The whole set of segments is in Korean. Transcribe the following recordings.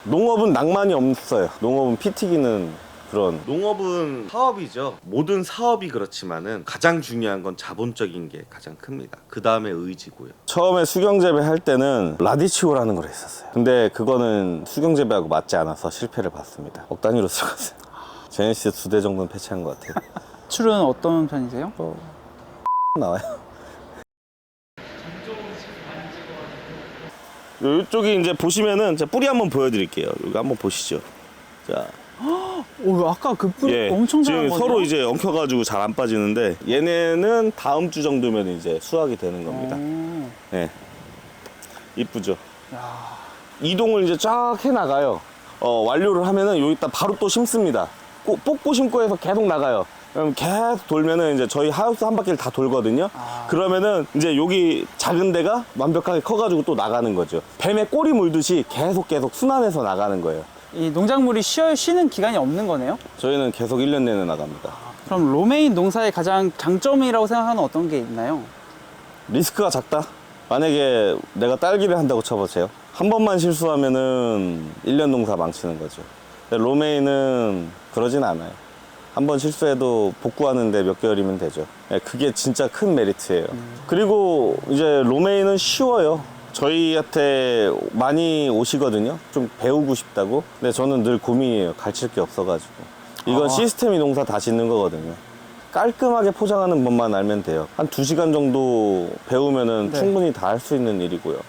농업은 낭만이 없어요. 농업은 피 튀기는 그런. 농업은 사업이죠. 모든 사업이 그렇지만은 가장 중요한 건 자본적인 게 가장 큽니다. 그 다음에 의지고요. 처음에 수경재배 할 때는 라디치오라는 걸 했었어요. 근데 그거는 수경재배하고 맞지 않아서 실패를 봤습니다. 억 단위로 들어갔어요. 제네시스 2대 정도는 패치한 것 같아요. 출은 어떤 편이세요? 나와요. 이쪽이 이제 보시면은 제가 뿌리 한번 보여드릴게요. 여기 한번 보시죠. 자, 오, 아까 그 뿌리 예, 엄청 지금 잘한 거죠? 서로 이제 엉켜가지고 잘 안 빠지는데 얘네는 다음 주 정도면 이제 수확이 되는 겁니다. 예, 이쁘죠. 야. 이동을 이제 쫙 해나가요. 완료를 하면은 여기다 바로 또 심습니다. 뽑고 심고 해서 계속 나가요. 그럼 계속 돌면은 이제 저희 하우스 한 바퀴를 다 돌거든요. 그러면은 이제 여기 작은 데가 완벽하게 커가지고 또 나가는 거죠. 뱀의 꼬리 물듯이 계속 순환해서 나가는 거예요. 이 농작물이 쉬는 기간이 없는 거네요? 저희는 계속 1년 내내 나갑니다. 그럼 로메인 농사의 가장 장점이라고 생각하는 어떤 게 있나요? 리스크가 작다? 만약에 내가 딸기를 한다고 쳐보세요. 한 번만 실수하면은 1년 농사 망치는 거죠. 근데 로메인은 그러진 않아요. 한 번 실수해도 복구하는데 몇 개월이면 되죠. 그게 진짜 큰 메리트예요. 그리고 이제 로메인은 쉬워요. 저희한테 많이 오시거든요. 좀 배우고 싶다고. 근데 저는 늘 고민이에요. 가르칠 게 없어가지고. 이건 시스템이 농사 다 짓는 거거든요. 깔끔하게 포장하는 법만 알면 돼요. 한 2시간 정도 배우면은 네. 충분히 다 할 수 있는 일이고요.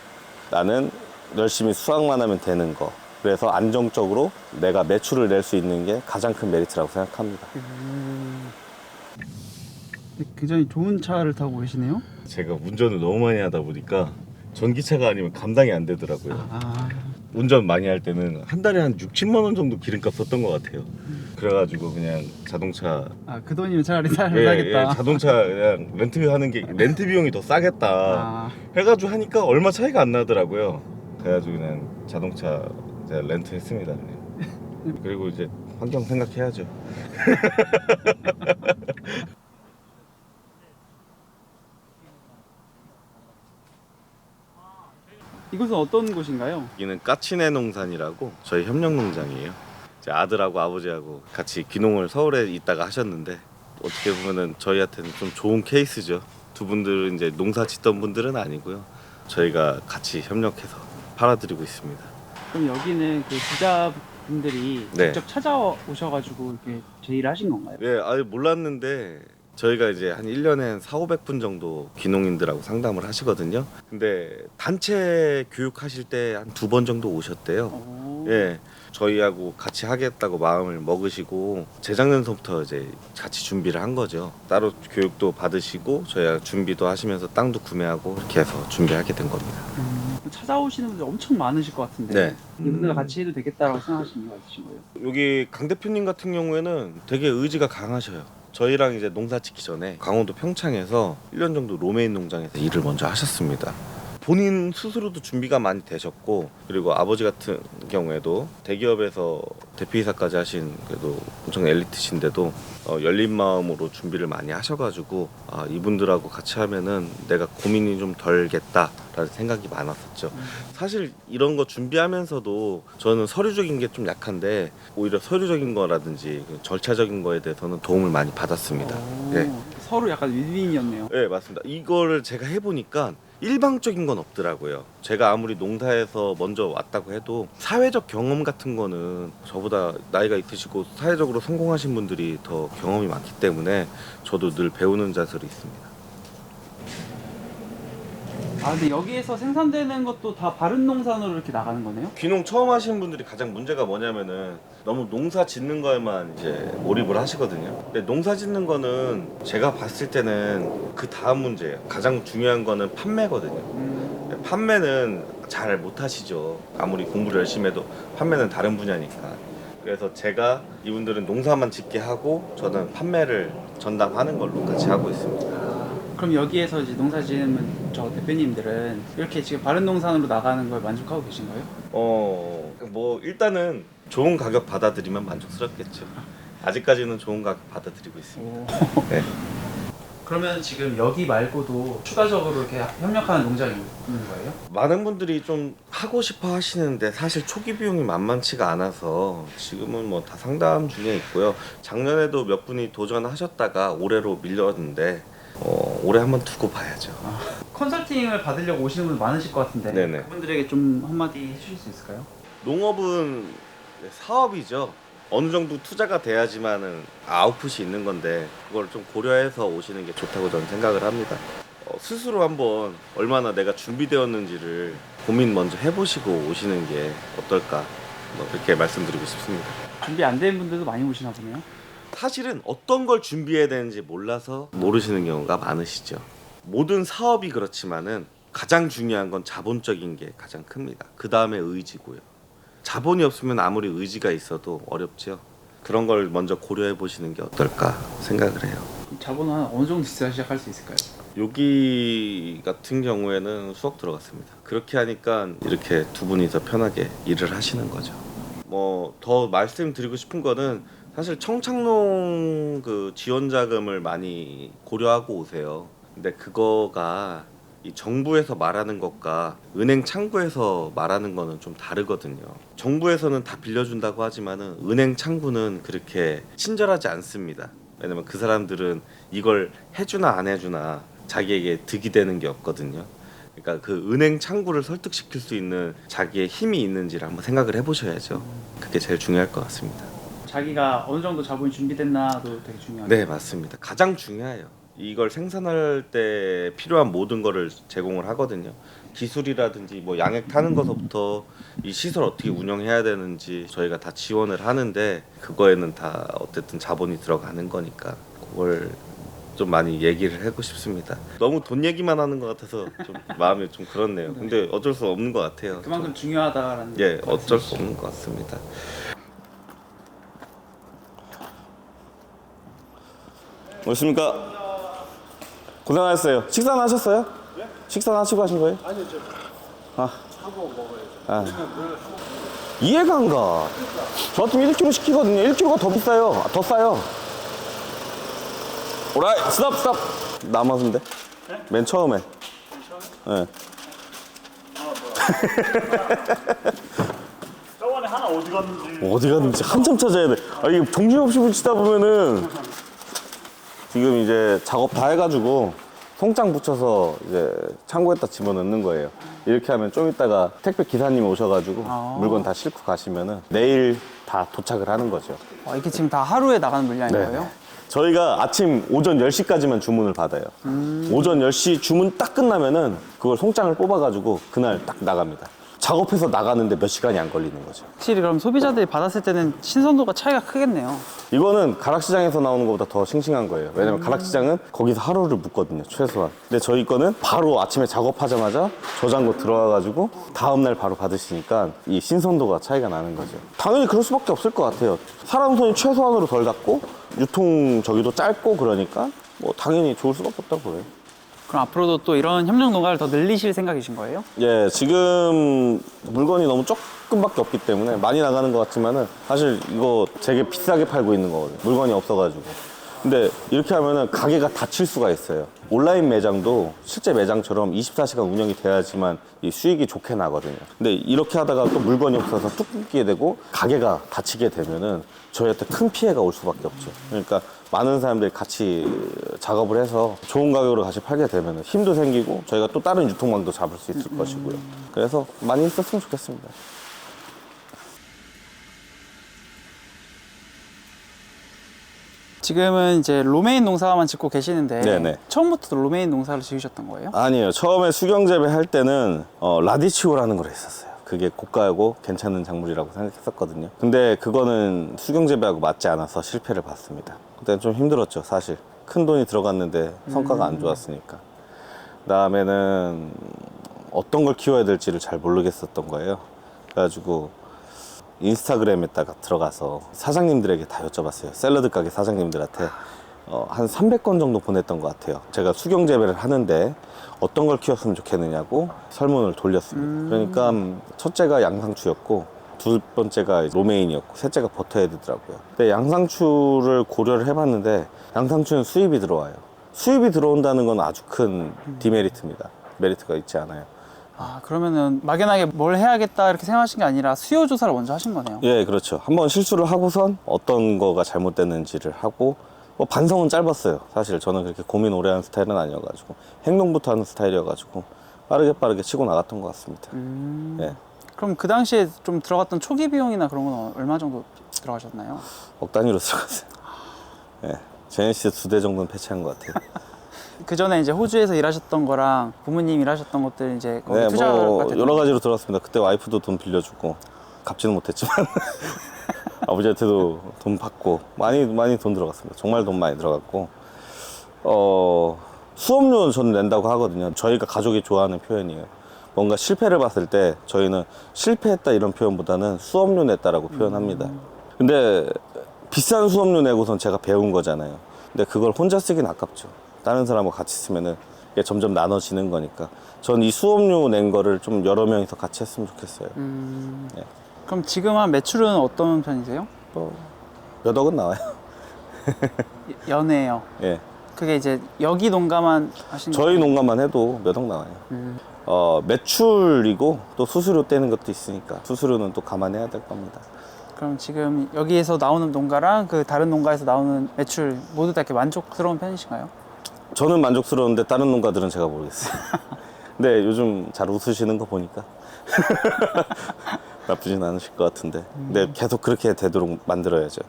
나는 열심히 수확만 하면 되는 거. 그래서 안정적으로 내가 매출을 낼 수 있는 게 가장 큰 메리트라고 생각합니다. 굉장히 좋은 차를 타고 계시네요? 제가 운전을 너무 많이 하다 보니까 전기차가 아니면 감당이 안 되더라고요. 운전 많이 할 때는 한 달에 한 6, 7만 원 정도 기름값 썼던 것 같아요. 그래가지고 그냥 자동차 그 돈이면 차라리 차를 사겠다. 자동차 그냥 렌트하는 게 렌트 비용이 더 싸겠다 해가지고 하니까 얼마 차이가 안 나더라고요. 그래가지고 그냥 자동차 제가 렌트했습니다. 그냥. 그리고 이제 환경 생각해야죠. 이곳은 어떤 곳인가요? 여기는 까치네 농산이라고 저희 협력 농장이에요. 제 아들하고 아버지하고 같이 귀농을 서울에 있다가 하셨는데 어떻게 보면은 저희한테는 좀 좋은 케이스죠. 두 분들은 이제 농사 짓던 분들은 아니고요. 저희가 같이 협력해서 팔아드리고 있습니다. 그럼 여기는 그 기자분들이 네. 직접 찾아오셔가지고 이렇게 제의를 하신 건가요? 네, 아예 몰랐는데 저희가 이제 한 1년에 한 4,500분 정도 귀농인들하고 상담을 하시거든요. 근데 단체 교육하실 때 한 2번 정도 오셨대요. 예. 저희하고 같이 하겠다고 마음을 먹으시고 재작년서부터 이제 같이 준비를 한 거죠. 따로 교육도 받으시고 저희가 준비도 하시면서 땅도 구매하고 이렇게 해서 준비하게 된 겁니다. 찾아오시는 분들 엄청 많으실 것 같은데 네. 이분들과 같이 해도 되겠다라고 생각하시는 이유가 있으신 거예요? 여기 강 대표님 같은 경우에는 되게 의지가 강하셔요. 저희랑 이제 농사 짓기 전에 강원도 평창에서 1년 정도 로메인 농장에서 일을 먼저 하셨습니다. 본인 스스로도 준비가 많이 되셨고, 그리고 아버지 같은 경우에도 대기업에서 대표이사까지 하신 그래도 엄청 엘리트신데도 열린 마음으로 준비를 많이 하셔가지고 이분들하고 같이 하면은 내가 고민이 좀 덜겠다라는 생각이 많았었죠. 사실 이런 거 준비하면서도 저는 서류적인 게 좀 약한데 오히려 서류적인 거라든지 절차적인 거에 대해서는 도움을 많이 받았습니다. 예. 서로 약간 윈윈이었네요. 네, 맞습니다. 이거를 제가 해보니까 일방적인 건 없더라고요. 제가 아무리 농사에서 먼저 왔다고 해도 사회적 경험 같은 거는 저보다 나이가 있으시고 사회적으로 성공하신 분들이 더 경험이 많기 때문에 저도 늘 배우는 자세로 있습니다. 근데 여기에서 생산되는 것도 다 바른 농산으로 이렇게 나가는 거네요? 귀농 처음 하시는 분들이 가장 문제가 뭐냐면은 너무 농사 짓는 거에만 이제 몰입을 하시거든요. 근데 농사 짓는 거는 제가 봤을 때는 그 다음 문제예요. 가장 중요한 거는 판매거든요. 판매는 잘 못 하시죠. 아무리 공부를 열심히 해도 판매는 다른 분야니까. 그래서 제가 이분들은 농사만 짓게 하고 저는 판매를 전담하는 걸로 같이 하고 있습니다. 그럼 여기에서 이제 농사 지으면 저 대표님들은 이렇게 지금 바른 농산으로 나가는 걸 만족하고 계신 거예요? 뭐 일단은 좋은 가격 받아들이면 만족스럽겠죠. 아직까지는 좋은 가격 받아들이고 있습니다. 네. 그러면 지금 여기 말고도 추가적으로 이렇게 협력하는 농장이 있는 거예요? 많은 분들이 좀 하고 싶어 하시는데 사실 초기 비용이 만만치가 않아서 지금은 뭐 다 상담 중에 있고요. 작년에도 몇 분이 도전하셨다가 올해로 밀렸는데 올해 한번 두고 봐야죠. 컨설팅을 받으려고 오시는 분 많으실 것 같은데 네네. 그분들에게 좀 한마디 해주실 수 있을까요? 농업은 사업이죠. 어느 정도 투자가 돼야지만은 아웃풋이 있는 건데 그걸 좀 고려해서 오시는 게 좋다고 저는 생각을 합니다. 스스로 한번 얼마나 내가 준비되었는지를 고민 먼저 해보시고 오시는 게 어떨까 뭐 이렇게 말씀드리고 싶습니다. 준비 안 된 분들도 많이 오시나 보네요. 사실은 어떤 걸 준비해야 되는지 몰라서 모르시는 경우가 많으시죠. 모든 사업이 그렇지만은 가장 중요한 건 자본적인 게 가장 큽니다. 그 다음에 의지고요. 자본이 없으면 아무리 의지가 있어도 어렵죠. 그런 걸 먼저 고려해 보시는 게 어떨까 생각을 해요. 자본은 한 어느 정도 있어야 시작할 수 있을까요? 여기 같은 경우에는 수억 들어갔습니다. 그렇게 하니까 이렇게 두 분이서 편하게 일을 하시는 거죠. 뭐 더 말씀드리고 싶은 거는 사실 청창농 그 지원 자금을 많이 고려하고 오세요. 근데 그거가 이 정부에서 말하는 것과 은행 창구에서 말하는 거는 좀 다르거든요. 정부에서는 다 빌려준다고 하지만은 은행 창구는 그렇게 친절하지 않습니다. 왜냐면 그 사람들은 이걸 해주나 안 해주나 자기에게 득이 되는 게 없거든요. 그러니까 그 은행 창구를 설득시킬 수 있는 자기의 힘이 있는지를 한번 생각을 해보셔야죠. 그게 제일 중요할 것 같습니다. 자기가 어느 정도 자본이 준비됐나도 되게 중요하죠. 네, 맞습니다. 가장 중요해요. 이걸 생산할 때 필요한 모든 거를 제공을 하거든요. 기술이라든지 뭐 양액 타는 것부터 이 시설 어떻게 운영해야 되는지 저희가 다 지원을 하는데 그거에는 다 어쨌든 자본이 들어가는 거니까 그걸 좀 많이 얘기를 하고 싶습니다. 너무 돈 얘기만 하는 것 같아서 좀 마음이 좀 그렇네요. 근데 어쩔 수 없는 것 같아요. 그만큼 중요하다라는. 예, 어쩔 수 없는 것 같습니다. 오십니까? 고생하셨어요. 식사는 하셨어요? 네? 식사는 하시고 하신 거예요? 아니요, 저 하고 먹어야죠. 이해가 안 가. 저 같으면 1kg 시키거든요. 1kg가 더 비싸요. 더 싸요. 오라이, 스탑. 남았는데? 네? 맨 처음에. 네. 저번에 하나 어디 갔는지. 어디 갔는지 한참 찾아야 돼. 이게 정신없이 붙이다 보면은 지금 이제 작업 다 해가지고 송장 붙여서 이제 창고에다 집어넣는 거예요. 이렇게 하면 좀 이따가 택배 기사님 오셔가지고 물건 다 싣고 가시면은 내일 다 도착을 하는 거죠. 이게 지금 다 하루에 나가는 물량인 네. 거예요? 저희가 아침 오전 10시까지만 주문을 받아요. 오전 10시 주문 딱 끝나면은 그걸 송장을 뽑아가지고 그날 딱 나갑니다. 작업해서 나가는데 몇 시간이 안 걸리는 거죠. 확실히 그럼 소비자들이 받았을 때는 신선도가 차이가 크겠네요. 이거는 가락시장에서 나오는 것보다 더 싱싱한 거예요. 왜냐면 가락시장은 거기서 하루를 묵거든요, 최소한. 근데 저희 거는 바로 아침에 작업하자마자 저장고 들어와가지고 다음날 바로 받으시니까 이 신선도가 차이가 나는 거죠. 당연히 그럴 수밖에 없을 것 같아요. 사람 손이 최소한으로 덜 닿고 유통 저기도 짧고 그러니까 뭐 당연히 좋을 수밖에 없다고 보여요. 그럼 앞으로도 또 이런 협력 농가를 더 늘리실 생각이신 거예요? 예, 지금 물건이 너무 조금밖에 없기 때문에 많이 나가는 것 같지만은 사실 이거 되게 비싸게 팔고 있는 거거든요. 물건이 없어가지고. 근데 이렇게 하면은 가게가 닫힐 수가 있어요. 온라인 매장도 실제 매장처럼 24시간 운영이 돼야지만 이 수익이 좋게 나거든요. 근데 이렇게 하다가 또 물건이 없어서 뚝 끊기게 되고 가게가 닫히게 되면은 저희한테 큰 피해가 올 수밖에 없죠. 그러니까 많은 사람들이 같이 작업을 해서 좋은 가격으로 같이 팔게 되면 힘도 생기고 저희가 또 다른 유통망도 잡을 수 있을 것이고요. 그래서 많이 있었으면 좋겠습니다. 지금은 이제 로메인 농사만 짓고 계시는데 네네. 처음부터 로메인 농사를 지으셨던 거예요? 아니에요. 처음에 수경재배 할 때는 라디치오라는 걸 했었어요. 그게 고가고 괜찮은 작물이라고 생각했었거든요. 근데 그거는 수경재배하고 맞지 않아서 실패를 봤습니다. 그때는 좀 힘들었죠, 사실. 큰 돈이 들어갔는데 성과가 안 좋았으니까. 그다음에는 어떤 걸 키워야 될지를 잘 모르겠었던 거예요. 그래가지고 인스타그램에다가 들어가서 사장님들에게 다 여쭤봤어요. 샐러드 가게 사장님들한테 한 300건 정도 보냈던 것 같아요. 제가 수경재배를 하는데 어떤 걸 키웠으면 좋겠느냐고 설문을 돌렸습니다. 그러니까 첫째가 양상추였고 두 번째가 로메인이었고 셋째가 버터헤드더라고요. 근데 양상추를 고려를 해봤는데 양상추는 수입이 들어와요. 수입이 들어온다는 건 아주 큰 디메리트입니다. 메리트가 있지 않아요. 아, 그러면은 막연하게 뭘 해야겠다 이렇게 생각하신 게 아니라 수요 조사를 먼저 하신 거네요. 예, 그렇죠. 한번 실수를 하고선 어떤 거가 잘못됐는지를 하고, 뭐 반성은 짧았어요. 사실 저는 그렇게 고민 오래 하는 스타일은 아니어가지고, 행동부터 하는 스타일이어가지고, 빠르게 치고 나갔던 것 같습니다. 예. 그럼 그 당시에 좀 들어갔던 초기 비용이나 그런 건 얼마 정도 들어가셨나요? 억 단위로 들어갔어요. 예. 제네시스 2대 정도는 패치한 것 같아요. 그 전에 이제 호주에서 일하셨던 거랑 부모님 일하셨던 것들 이제 거기 네, 투자가 뭐 됐던 여러 가지로 들어갔습니다. 그때 와이프도 돈 빌려주고 갚지는 못했지만 아버지한테도 돈 받고 많이 돈 들어갔습니다. 정말 돈 많이 들어갔고 수업료 저는 낸다고 하거든요. 저희가 가족이 좋아하는 표현이에요. 뭔가 실패를 봤을 때 저희는 실패했다 이런 표현보다는 수업료 냈다라고 표현합니다. 근데 비싼 수업료 내고선 제가 배운 거잖아요. 근데 그걸 혼자 쓰긴 아깝죠. 다른 사람하고 같이 쓰면은 이게 점점 나눠지는 거니까. 전 이 수업료 낸 거를 좀 여러 명이서 같이 했으면 좋겠어요. 예. 그럼 지금 한 매출은 어떤 편이세요? 몇 억은 나와요. 연애요. 예. 그게 이제 여기 농가만 하신 저희 농가만 해도 몇 억 나와요. 매출이고 또 수수료 떼는 것도 있으니까 수수료는 또 감안해야 될 겁니다. 그럼 지금 여기에서 나오는 농가랑 그 다른 농가에서 나오는 매출 모두 다 이렇게 만족스러운 편이신가요? 저는 만족스러운데 다른 농가들은 제가 모르겠어요. 근데 요즘 잘 웃으시는 거 보니까 나쁘진 않으실 것 같은데. 근데 계속 그렇게 되도록 만들어야죠.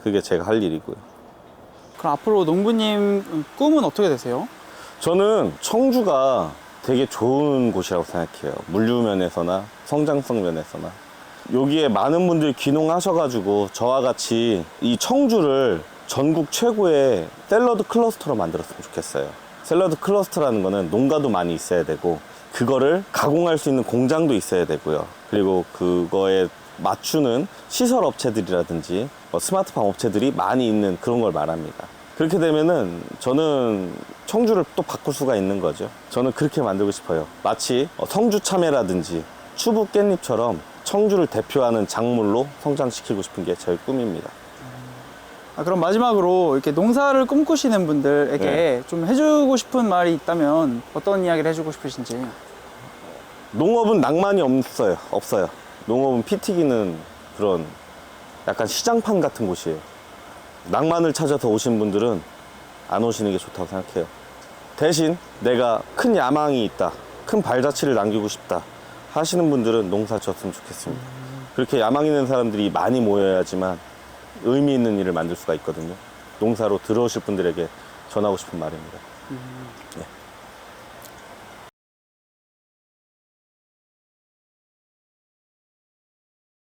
그게 제가 할 일이고요. 그럼 앞으로 농부님 꿈은 어떻게 되세요? 저는 청주가 되게 좋은 곳이라고 생각해요. 물류 면에서나 성장성 면에서나. 여기에 많은 분들이 귀농하셔가지고 저와 같이 이 청주를 전국 최고의 샐러드 클러스터로 만들었으면 좋겠어요. 샐러드 클러스터라는 거는 농가도 많이 있어야 되고 그거를 가공할 수 있는 공장도 있어야 되고요. 그리고 그거에 맞추는 시설 업체들이라든지 스마트팜 업체들이 많이 있는 그런 걸 말합니다. 그렇게 되면은 저는 청주를 또 바꿀 수가 있는 거죠. 저는 그렇게 만들고 싶어요. 마치 성주 참외라든지 추부 깻잎처럼 청주를 대표하는 작물로 성장시키고 싶은 게 제 꿈입니다. 그럼 마지막으로 이렇게 농사를 꿈꾸시는 분들에게 네. 좀 해주고 싶은 말이 있다면 어떤 이야기를 해주고 싶으신지. 농업은 낭만이 없어요. 농업은 피 튀기는 그런 약간 시장판 같은 곳이에요. 낭만을 찾아서 오신 분들은 안 오시는 게 좋다고 생각해요. 대신 내가 큰 야망이 있다, 큰 발자취를 남기고 싶다 하시는 분들은 농사 지었으면 좋겠습니다. 그렇게 야망 있는 사람들이 많이 모여야지만 의미 있는 일을 만들 수가 있거든요. 농사로 들어오실 분들에게 전하고 싶은 말입니다.